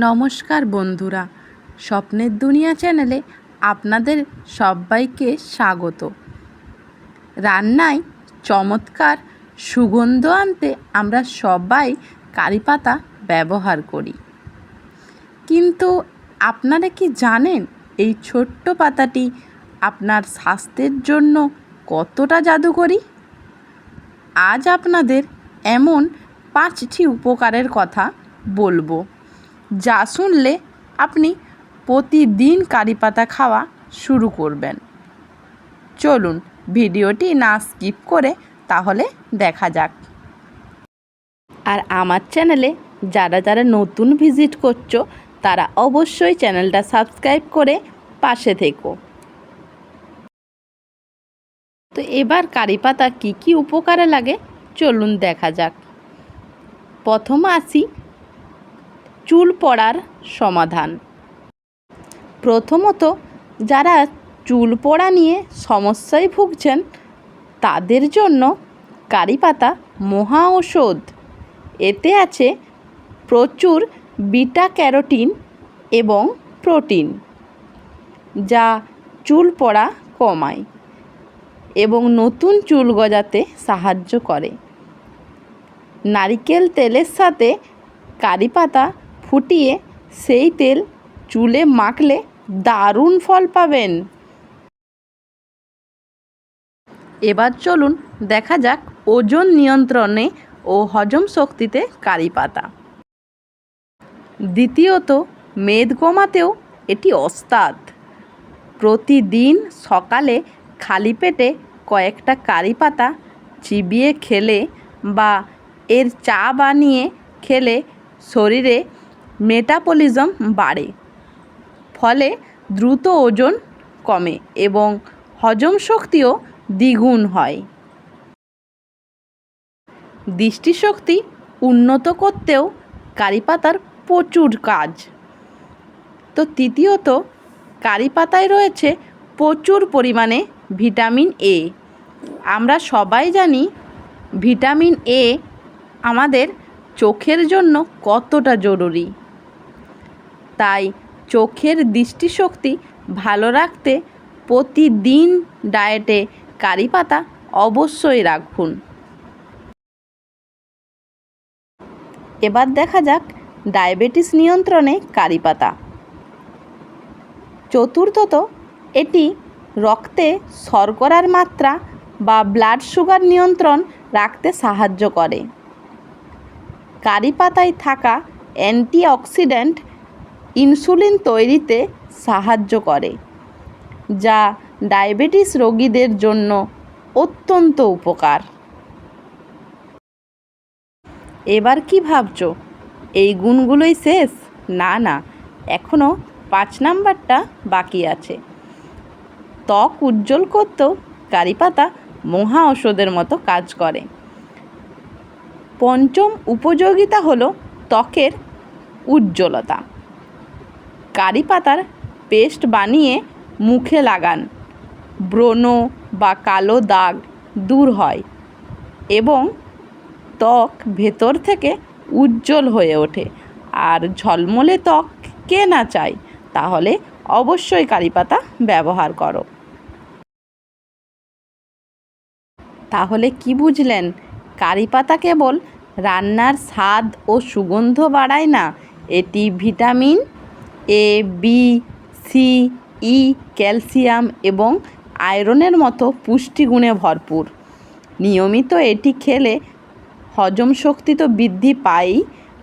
নমস্কার বন্ধুরা, স্বপ্নের দুনিয়া চ্যানেলে আপনাদের সবাইকে স্বাগত। রান্নায় চমৎকার সুগন্ধ আনতে আমরা সবাই কারি পাতা ব্যবহার করি, কিন্তু আপনারা কি জানেন এই ছোট্ট পাতাটি আপনার স্বাস্থ্যের জন্য কতটা জাদুকরী? আজ আপনাদের এমন 5টি উপকারের কথা বলবো যা শুনলে আপনি প্রতিদিন কারি পাতা খাওয়া শুরু করবেন। চলুন ভিডিওটি না স্কিপ করে তাহলে দেখা যাক। আর আমার চ্যানেলে যারা নতুন ভিজিট করছো তারা অবশ্যই চ্যানেলটা সাবস্ক্রাইব করে পাশে থেকো। তো এবার কারি পাতা কী কী উপকারে লাগে চলুন দেখা যাক। প্রথম আসি চুল পড়ার সমাধান। প্রথমত যারা চুল পড়া নিয়ে সমস্যায় ভুগছেন তাদের জন্য কারি পাতা মহা ঔষধ। এতে আছে প্রচুর বিটা ক্যারোটিন এবং প্রোটিন, যা চুল পড়া কমায় এবং নতুন চুল গজাতে সাহায্য করে। নারকেল তেলের সাথে কারি পাতা ফুটিয়ে সেই তেল চুলে মাখলে দারুণ ফল পাবেন। এবার চলুন দেখা যাক ওজন নিয়ন্ত্রণে ও হজম শক্তিতে কারি পাতা। দ্বিতীয়ত মেদ কমাতেও এটি ওস্তাদ। প্রতিদিন সকালে খালি পেটে কয়েকটা কারি পাতা চিবিয়ে খেলে বা এর চা বানিয়ে খেলে শরীরে মেটাবলিজম বাড়ে, ফলে দ্রুত ওজন কমে এবং হজম শক্তিও দ্বিগুণ হয়। দৃষ্টিশক্তি উন্নত করতেও কারি পাতার প্রচুর কাজ। তো তৃতীয়ত কারি পাতায় রয়েছে প্রচুর পরিমাণে ভিটামিন এ। আমরা সবাই জানি ভিটামিন এ আমাদের চোখের জন্য কতটা জরুরি। তাই চোখের দৃষ্টিশক্তি ভালো রাখতে প্রতিদিন ডায়েটে কারি পাতা অবশ্যই রাখুন। এবার দেখা যাক ডায়াবেটিস নিয়ন্ত্রণে কারি পাতা। চতুর্থত এটি রক্তে শর্করার মাত্রা বা ব্লাড সুগার নিয়ন্ত্রণ রাখতে সাহায্য করে। কারি পাতায় থাকা অ্যান্টিঅক্সিডেন্ট ইনসুলিন তৈরিতে সাহায্য করে, যা ডায়াবেটিস রোগীদের জন্য অত্যন্ত উপকার। এবার কি ভাবছো এই গুণগুলোই শেষ? না, এখনও 5 নাম্বারটা বাকি আছে। ত্বক উজ্জ্বল করতেও কারি পাতা মহা ঔষধের মতো কাজ করে। পঞ্চম উপযোগিতা হলো ত্বকের উজ্জ্বলতা। কারি পাতার পেস্ট বানিয়ে মুখে লাগান, ব্রণ বা কালো দাগ দূর হয় এবং ত্বক ভেতর থেকে উজ্জ্বল হয়ে ওঠে। আর ঝলমলে ত্বক কে না চায়? তাহলে অবশ্যই কারি পাতা ব্যবহার করো। তাহলে কি বুঝলেন? কারি পাতা কেবল রান্নার স্বাদ ও সুগন্ধ বাড়ায় না, এটি vitamin A, B, C, E, calcium এবং আয়রনের মতো পুষ্টিগুণে ভরপুর। নিয়মিত এটি খেলে হজম শক্তি তো বৃদ্ধি পায়ই,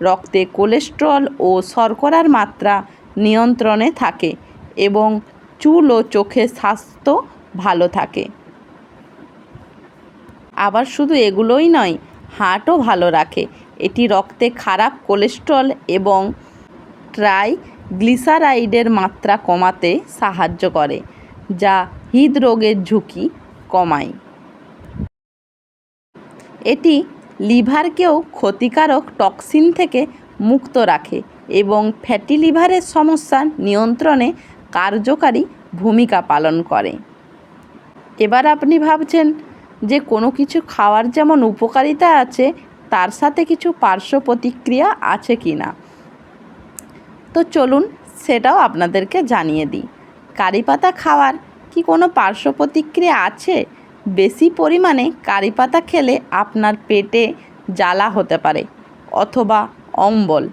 রক্তে কোলেস্টেরল ও শর্করার মাত্রা নিয়ন্ত্রণে থাকে এবং চুল ও চোখের স্বাস্থ্য ভালো থাকে। আবার শুধু এগুলোই নয়, হার্টও ভালো রাখে। এটি রক্তে খারাপ কোলেস্টেরল এবং ট্রাইগ্লিসারাইডের মাত্রা কমাতে সাহায্য করে, যা হৃদরোগের ঝুঁকি কমায়। এটি লিভারকেও ক্ষতিকারক টক্সিন থেকে মুক্ত রাখে এবং ফ্যাটি লিভারের সমস্যা নিয়ন্ত্রণে কার্যকারী ভূমিকা পালন করে। এবার আপনি ভাবছেন যে কোনো কিছু খাওয়ার যেমন উপকারিতা আছে তার সাথে কিছু পার্শ্ব প্রতিক্রিয়া আছে কি না। তো চলুন সেটাও আপনাদেরকে জানিয়ে দিই। কারি পাতা খাওয়ার কি কোনো পার্শ্ব প্রতিক্রিয়া আছে? বেশি পরিমাণে কারি পাতা খেলে আপনার পেটে জ্বালা হতে পারে অথবা অম্বল।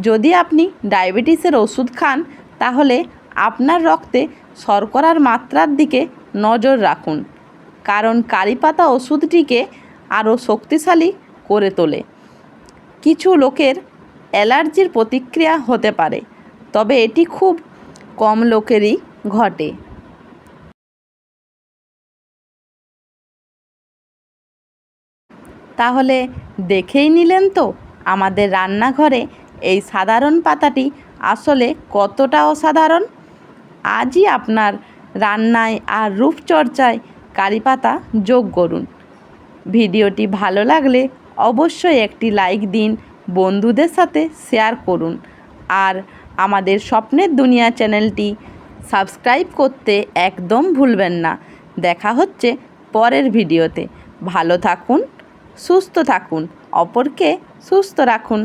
যদি আপনি ডায়াবেটিসের ওষুধ খান তাহলে আপনার রক্তে শর্করার মাত্রার দিকে নজর রাখুন, কারণ কারি পাতা ওষুধটিকে আরও শক্তিশালী করে তোলে। কিছু লোকের অ্যালার্জির প্রতিক্রিয়া হতে পারে, তবে এটি খুব কম লোকেরই ঘটে। তাহলে দেখেই নিলেন তো আমাদের রান্নাঘরে এই সাধারণ পাতাটি আসলে কতটা অসাধারণ। আজই আপনার রান্নায় আর রূপচর্চায় কারি পাতা যোগ করুন। ভিডিওটি ভালো লাগলে অবশ্যই একটি লাইক দিন, বন্ধুদের সাথে শেয়ার করুন, আর আমাদের স্বপ্নের দুনিয়া চ্যানেলটি সাবস্ক্রাইব করতে একদম ভুলবেন না। দেখা হচ্ছে পরের ভিডিওতে। ভালো থাকুন, সুস্থ থাকুন, অপরকে সুস্থ রাখুন।